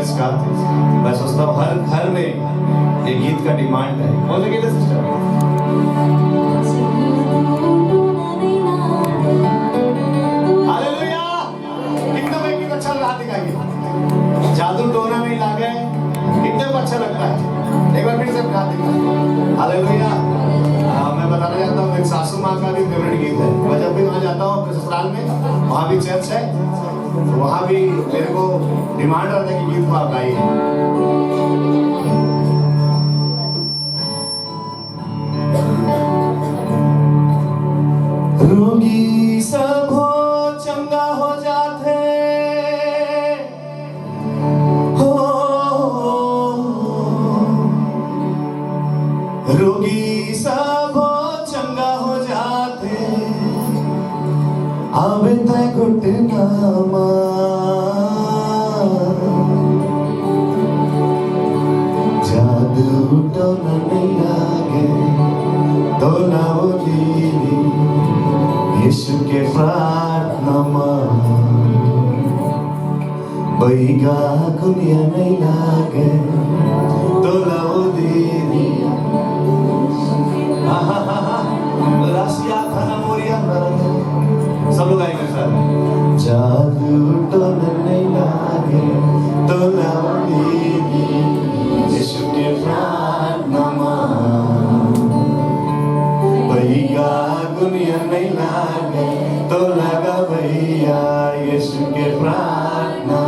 Church का, मैं सोचता हूँ हर घर में ये गीत का डिमांड है। कौन सा गीत है सिस्टर? हालेलुया! कितना में गीत अच्छा लगा दिखाइए। जादू टोना नहीं लागे, कितने को अच्छा लगता है? एक बार फिर से गा दिखाइए। हालेलुया! मैं बताना चाहता हूँ, मेरी सासू माँ का भी फेवरेट गीत है। मैं जब भी वहाँ जाता हूँ अपने ससुराल में, वहाँ भी चर्च है, तो वहाँ भी मेरे को डिमांड रहता है कि गीत को आप गाइए। रोगी सब हो चंगा हो जाते हो, रोगी सब हो चंगा हो जाते, आवे तय घुटना जादू टोना नहीं लागे, तो ना वो दीदी यीशु के प्रार्थना बैगा दुनिया नहीं लागे, तो ना वो दीदी राशिया खाना मोरिया सब लोग आएंगे सर। जादू टोना नहीं लागे, तो ना वो दीदी यीशु के प्रार्थना भैया दुनिया नहीं लागे, तो लगा भैया यीशु के प्रार्थना।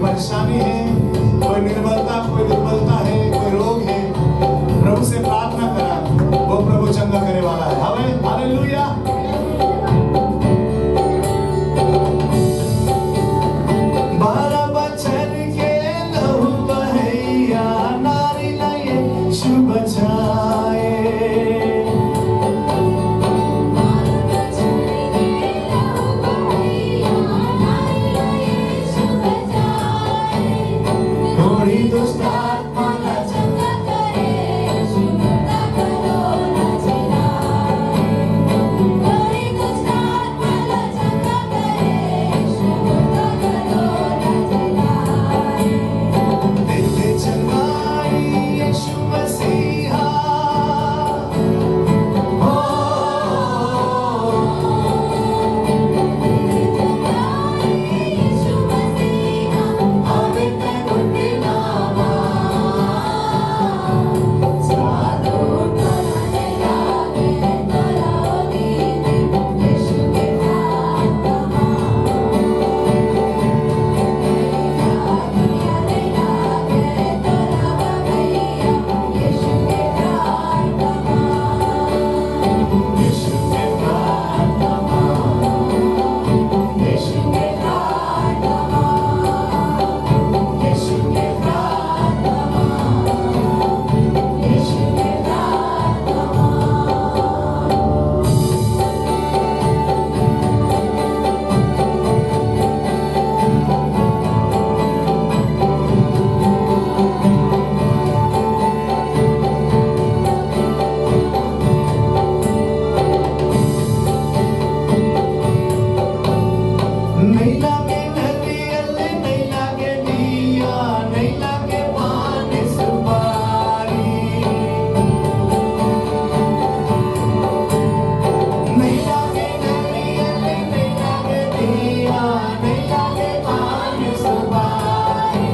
परेशानी है, कोई निर्बलता, कोई दुर्बलता है, कोई रोग है, प्रभु से प्रार्थना करा, वो प्रभु चंगा करने वाला है। हालेलुया। नहीं लागे नरियल, नहीं लागे दिया, नहीं लागे पान सुपारी। नहीं लागे नरियल, नहीं लागे दिया, नहीं लागे पान सुपारी।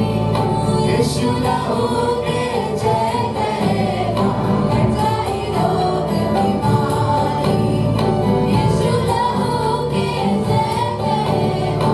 यीशु रहोगे जय कहेगा, हट जाए रोग बीमारी। यीशु रहोगे जय कहेगा,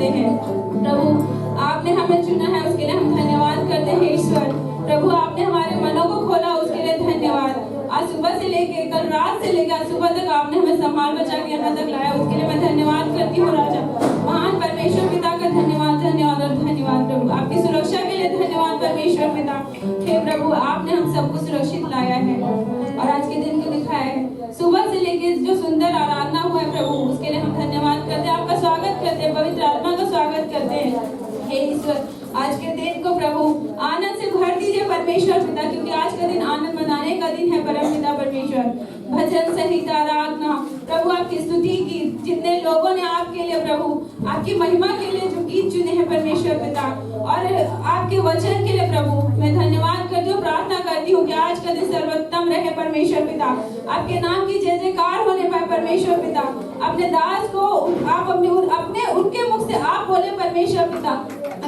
करते हैं। प्रभु आपने हमें चुना है, उसके लिए हम धन्यवाद करते हैं ईश्वर। प्रभु आपने हमारे मनों को खोला, उसके लिए धन्यवाद। आज सुबह से लेके कल रात से लेकर सुबह तक आपने हमें संभाल बचा के यहाँ तक लाया, उसके लिए मैं धन्यवाद करती हूँ राजा। महान परमेश्वर पिता का धन्यवाद, धन्यवाद और धन्यवाद प्रभु। आपकी सुरक्षा के लिए धन्यवाद परमेश्वर पिता। हे प्रभु आपने हम सबको सुरक्षित लाया है और आज के दिन को दिखाया है। सुबह से लेके जो सुंदर आराधना हुआ है प्रभु, उसके लिए हम धन्यवाद करते हैं, आपका स्वागत करते हैं, पवित्र आत्मा का स्वागत करते हैं। हे ईश्वर आज के दिन को प्रभु आनंद से भर दीजिए परमेश्वर पिता, क्योंकि आज का दिन आनंद मनाने का दिन है परम पिता परमेश्वर। भजन संहिता आराधना प्रभु आपकी स्तुति की, जितने लोगों ने आपके लिए प्रभु आपकी महिमा के लिए जो गीत चुने हैं परमेश्वर पिता, और आपके वचन के लिए प्रभु मैं धन्यवाद करती हूँ, प्रार्थना करती हूँ कि आज का दिन सर्वोत्तम रहे परमेश्वर पिता। आपके नाम की जय जयकार होने पाए परमेश्वर पिता। अपने दास को आप अपने उनके मुख से आप बोले परमेश्वर पिता,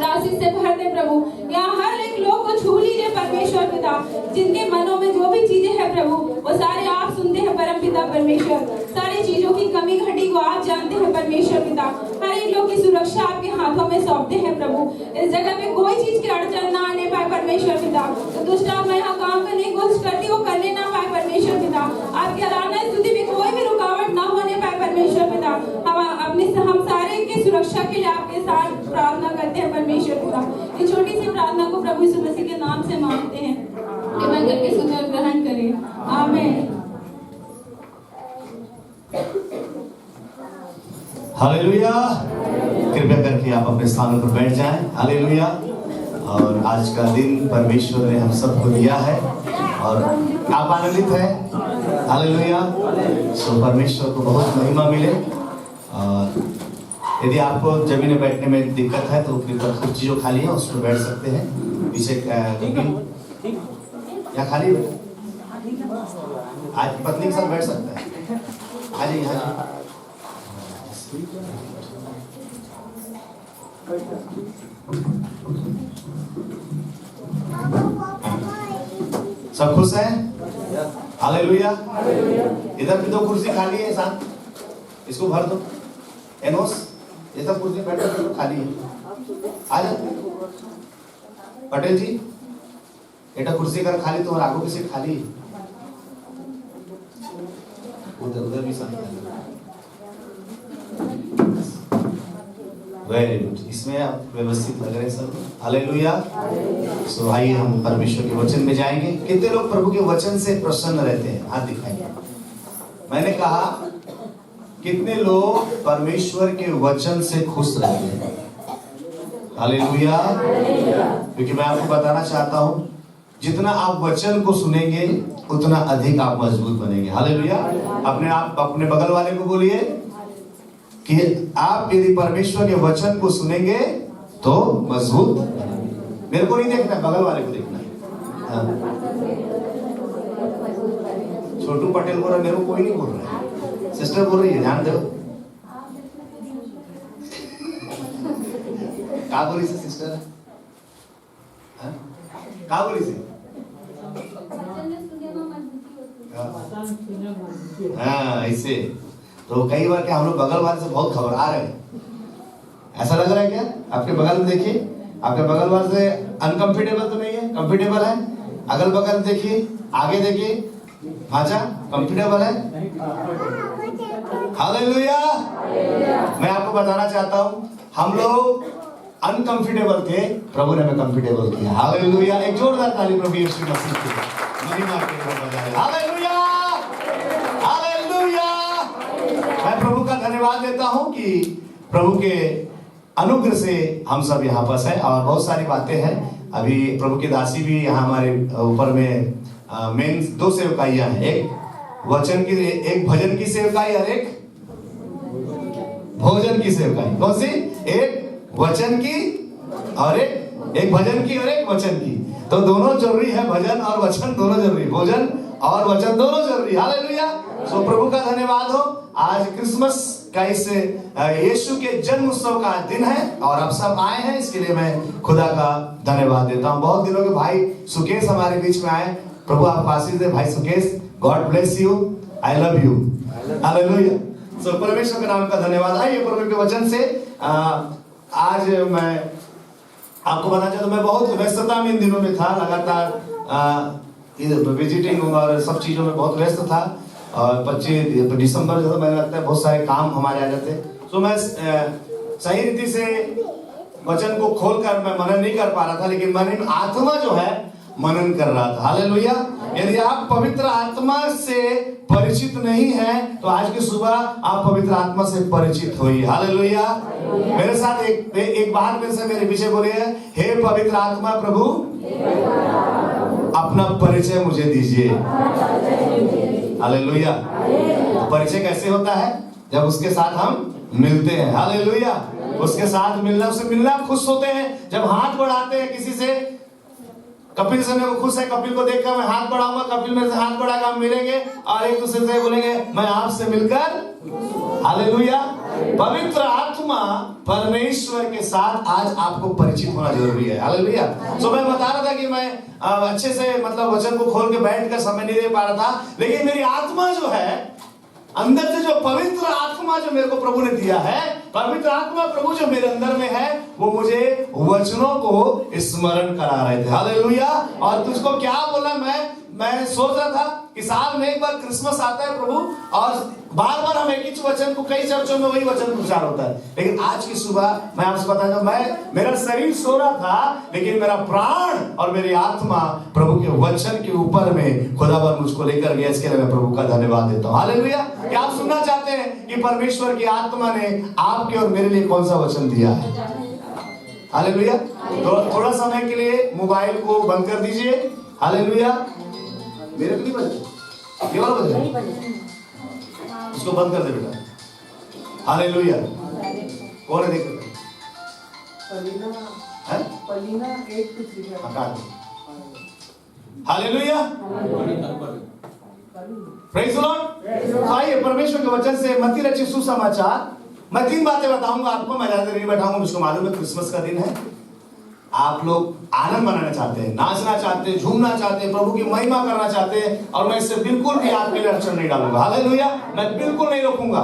आशीष से भर दे प्रभु। यहाँ हर एक लोग को छू लीजिए परमेश्वर पिता, जिनके मनों में जो भी चीजें हैं प्रभु वो सारे आप सुनते हैं परम पिता परमेश्वर। सारी चीजों की कमी घटी को आप जानते हैं परमेश्वर पिता। हर एक लोग की सुरक्षा आपके हाथों में सौंपते हैं प्रभु। इस जगह पे कोई चीज की अड़चन ना आने पाए परमेश्वर पिता। तो दुष्ट आत्मा यहाँ काम करने की कोशिश करती वो करने ना पाए परमेश्वर पिता। आपकी आराधना स्तुति में कोई भी रुकावट ना होने पाए परमेश्वर पिता। हम सारे की सुरक्षा के लिए आपके साथ प्रार्थना करते हैं परमेश्वर पिता। इस छोटी सी प्रार्थना को प्रभु यीशु मसीह के नाम से मांगते हैं, कृपा करके सुने और ग्रहण करें। आमीन। हालेलुया। कृपया करके आप अपने स्थानों पर बैठ जाएं। हालेलुया। और आज का दिन परमेश्वर ने हम सबको दिया है और आप आनंदित हैं। हालेलुया। सो परमेश्वर को बहुत महिमा मिले। और यदि आपको जमीन में बैठने में दिक्कत है तो कुछ जो खाली है उस पर बैठ सकते हैं। पीछे या खाली आज पत्नी के साथ बैठ सकता है। आ जाइए यहाँ सब खुश हैं? हालेलुया। इधर भी 2 कुर्सी खाली है, साथ इसको भर दो। एनोस ये सब कुर्सी बैठे तो खाली है, आ जाओ। पटेल जी एटा कुर्सी अगर खाली तो और आगो की सीट खाली है, उधर भी साथ। Very good. इसमें आप व्यवस्थित लग रहे सब। हालेलुया। सो आइए हम परमेश्वर के वचन में जाएंगे। कितने लोग प्रभु के वचन से प्रसन्न रहते हैं? हाथ दिखाइए। मैंने कहा कितने लोग परमेश्वर के वचन से खुश रहते हैं? हालेलुया। क्योंकि मैं आपको बताना चाहता हूं जितना आप वचन को सुनेंगे उतना अधिक आप मजबूत बनेंगे। हालेलुया। अपने बगल वाले को बोलिए कि आप यदि परमेश्वर के वचन को सुनेंगे तो मजबूत। मेरे को नहीं देखना, बगल वाले को देखना है। हाँ। छोटू पटेल बोल रहा, मेरे को कोई नहीं बोल रहा है। सिस्टर बोल रही है, ध्यान दो। क्या बोली से सिस्टर? क्या बोली से? हाँ ऐसे। तो कई बार क्या हम लोग बगल वाले से बहुत घबरा रहे हैं, ऐसा लग रहा है क्या? आपके बगल में देखिए, आपके बगल वाले से अनकंफर्टेबल तो नहीं है, कंफर्टेबल है। अगल बगल देखिए, आगे देखिए, भाजा कंफर्टेबल है। हालेलुया। मैं आपको बताना चाहता हूँ हम लोग अनकंफर्टेबल थे, प्रभु ने हमें कंफर्टेबल किया। हालेलुया। एक जोरदार ताली प्रभु यीशु मसीह की महिमा के लिए बजाएं। हालेलुया। हालेलुया। मैं प्रभु का धन्यवाद देता हूँ कि प्रभु के अनुग्रह से हम सब यहाँ पास हैं और बहुत सारी बातें हैं। अभी प्रभु की दासी भी यहाँ हमारे ऊपर में मेन 2 सेवकाइयाँ हैं, एक वचन की, एक भजन की सेवकाई और एक भोजन की सेवकाई। कौन सी? एक वचन की और एक भजन की और एक वचन की। तो दोनों जरूरी है, भजन और वचन दोनों जरूरी, भोजन और वचन दोनों जरूरी। हालेलुया। सो प्रभु का धन्यवाद हो। आज क्रिसमस का इस यीशु के जन्म उत्सव का दिन है और आप सब आए हैं, इसके लिए मैं खुदा का धन्यवाद देता हूँ। बहुत दिनों के भाई सुकेश हमारे बीच में आए, प्रभु आपको आशीष दे। भाई Sukesh, God bless you, I love you. Hallelujah. So परमेश्वर के नाम का धन्यवाद। आइए प्रभु के वचन से आज मैं आपको बताना चाहता हूँ, मैं बहुत व्यस्तता में इन दिनों में था, लगातार विजिटिंग और सब चीज़ों में बहुत व्यस्त था। और 25 दिसंबर जो मैंने लगता है बहुत सारे काम हमारे आ जाते, तो मैं सही रीति से वचन को खोलकर मैं मनन नहीं कर पा रहा था, लेकिन मन आत्मा जो है मनन कर रहा था। हालेलुया। यदि आप पवित्र आत्मा से परिचित नहीं हैं तो आज की सुबह आप पवित्र आत्मा से परिचित होइए। हालेलुया। मेरे साथ एक बात मेरे से मेरे पीछे बोले, हे पवित्र आत्मा प्रभु अपना परिचय मुझे दीजिए। हालेलुया। परिचय कैसे होता है? जब उसके साथ हम मिलते हैं। हालेलुया। उसके साथ मिलना, उससे मिलना खुश होते हैं। जब हाथ बढ़ाते हैं किसी से, कपिल से मैं खुश है, कपिल को देखकर मैं हाथ बढ़ाऊंगा, कपिल मेरे से हाथ बढ़ाकर हम मिलेंगे और एक दूसरे से बोलेंगे मैं आपसे मिलकर। हालेलुया। पवित्र आत्मा परमेश्वर के साथ आज आपको परिचित होना जरूरी है। हालेलुया। तो मैं बता रहा था कि मैं अच्छे से मतलब वचन को खोल के बैठ कर समय नहीं दे पा रहा था, लेकिन मेरी आत्मा जो है अंदर से, जो पवित्र आत्मा जो मेरे को प्रभु ने दिया है, पवित्र आत्मा प्रभु जो मेरे अंदर में है, वो मुझे वचनों को स्मरण करा रहे थे। हालेलुया। और तुझको क्या बोला, मैं सोच रहा था कि साल में एक बार क्रिसमस आता है प्रभु, और बार बार हम एक ही वचन को, कई चर्चों में वही वचन प्रचार होता है, लेकिन आज की सुबह मैं आपसे बता दूं, मेरा शरीर सो रहा था, लेकिन मेरा प्राण और मेरी आत्मा प्रभु के वचन के ऊपर में खुदावन मुझको लेकर गया। इसके लिए मैं प्रभु का धन्यवाद देता हूँ। हालेलुया। क्या आप सुनना चाहते हैं कि परमेश्वर की आत्मा ने आपके और मेरे लिए कौन सा वचन दिया है? हालेलुया। तो थोड़ा समय के लिए मोबाइल को बंद कर दीजिए। हालेलुया। मेरे नहीं बजे, ये वाला बजे, उसको बंद कर दे बेटा। हालेलुया। कौन है देख रहे? पलीना 823। हालेलुया। Praise the Lord. आइए परमेश्वर के वचन से मत्ती रचित सुसमाचार। मैं 3 बातें बताऊंगा आपको, मैं ज्यादा नहीं बैठाऊंगा। मुझको मालूम है क्रिसमस का दिन है, आप लोग आनंद मनाना चाहते हैं, नाचना चाहते हैं, झूमना चाहते हैं, प्रभु की महिमा करना चाहते हैं, और मैं इससे बिल्कुल भी आपके लिए अड़चन नहीं डालूंगा। हालेलुया। मैं बिल्कुल नहीं रोकूंगा।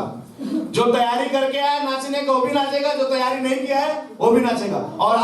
जो तैयारी करके आया नाचने का वो भी नाचेगा, जो तैयारी नहीं किया है वो भी नाचेगा। और